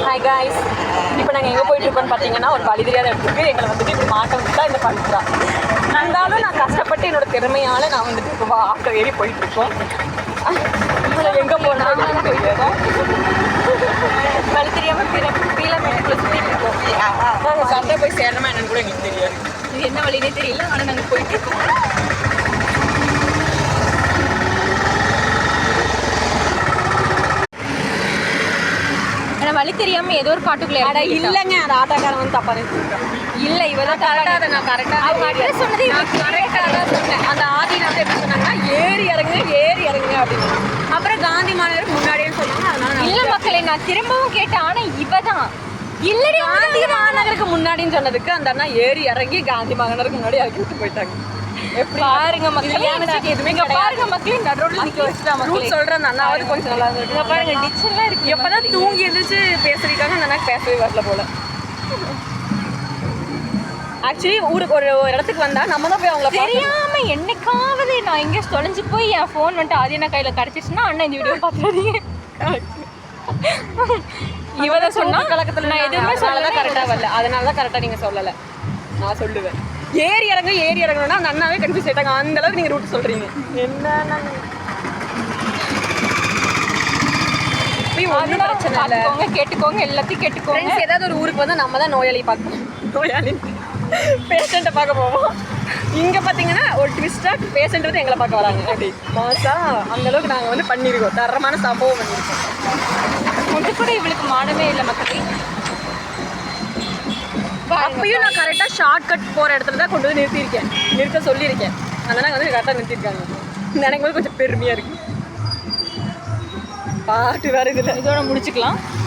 Hi guys, இப்போ நாங்கள் எங்கே போயிட்டுருக்கோன்னு பார்த்தீங்கன்னா ஒரு வழி தெரியாத இடத்துக்கு எங்களை வந்துட்டு இப்படி மாட்ட விட்டு இந்த பவித்ரா. இருந்தாலும் நான் கஷ்டப்பட்டு என்னோட திறமையால் நான் வந்துட்டு இப்போ ஆட்டோ ஏறி போயிட்டுருக்கோம். இதில் எங்கே போனாலும் போயிட்டுருக்கோம். வழி தெரியாமல் பீலமேட்டுக்குள்ளே சுற்றிட்டு இருக்கோம். நாங்கள் சண்டை போய் சேரணுமா என்னன்னு கூட எங்களுக்கு தெரியாது. இது என்ன வழினே தெரியல, ஆனால் நாங்கள் போயிட்டுருக்கோம். வழி தெரியாம ஏதோ ஒரு காட்டுக்குள்ள இல்லைங்க, அது ஆட்டோக்காரன் வந்து தப்பா நினைச்சிருக்கேன். இல்லை, இவதான் கரெக்டாக நான் கரெக்டாக அவங்க அட்ரஸ் சொன்னது கரெக்டாக தான் சொன்னேன். அந்த ஆதியில் வந்து எப்படி சொன்னாங்கன்னா ஏறி இறங்குங்க அப்படின்னு. அப்புறம் காந்தி மாநகருக்கு முன்னாடியே சொன்னாங்க. அதனால இல்லை மக்களே, நான் திரும்பவும் கேட்டேன். ஆனால் இவதான் இல்லடி காந்தி மாநகருக்கு முன்னாடின்னு சொன்னதுக்கு அந்த அண்ணா ஏறி இறங்கி காந்தி மாநகருக்கு முன்னாடி இறக்கி விட்டு போயிட்டாங்க. பாருங்க மக்களே, எதுவுமே பாருங்க மக்களே, நடுவில் நிக்க வச்சுட்டா மக்களே சொல்றேன். அந்த அண்ணாவது கொஞ்சம் நல்லா இருக்கு. பாருங்க டிச் எல்லாம் இருக்கு. எப்பதான் தூங்கி எழுந்துச்சு பேசுறீங்க. அந்த அண்ணா பேசவே வரல போல. ஆக்சுவலி ஊருக்கு ஒரு இடத்துக்கு வந்தா நம்ம தான் போய் அவங்கள தெரியாம என்னைக்காவது நான் எங்கே தொலைஞ்சு போய் என் ஃபோன் வந்துட்டு அது என்ன கையில கிடைச்சிச்சுன்னா அண்ணன் இந்த வீடியோ பார்த்துறீங்க. இவதான் சொன்னா கலக்கத்துல நான் எதுவுமே சொல்லதான் கரெக்டா வரல. அதனாலதான் கரெக்டா நீங்க சொல்லல. நான் சொல்லுவேன் ஏறி இறங்கணும்னா அந்த அண்ணாவே கன்ஃபியூஸ் ஆயிட்டாங்க. அந்த அளவுக்கு நீங்க ரூட் சொல்றீங்க. என்ன ஒன்றும் பிரச்சனை இல்லை, கேட்டுக்கோங்க, எல்லாத்தையும் கேட்டுக்கோங்க. ஏதாவது ஒரு ஊருக்கு வந்து நம்ம தான் நோயாளி பார்க்கணும். நோயாளி பேஷண்ட்டை பார்க்க போவோம். இங்கே பார்த்தீங்கன்னா ஒரு ட்விஸ்டாக பேஷண்ட் வந்து எங்களை பார்க்க வராங்க. அப்படி மாசா அந்த அளவுக்கு நாங்கள் வந்து பண்ணியிருக்கோம். தரமான சம்பவம் பண்ணியிருக்கோம். ஒன்று கூட இவளுக்கு மாடவே இல்லை மக்களே. அப்பயும் நான் கரெக்டாக ஷார்ட் கட் போகிற இடத்துல தான் கொண்டு வந்து நிறுத்த சொல்லியிருக்கேன். அதனால் வந்து கரெக்டாக நிறுத்தியிருக்காங்க. எனக்கு போது கொஞ்சம் பெருமையாக இருக்குது. பாட்டு வேறு இதில் இதோட முடிச்சுக்கலாம்.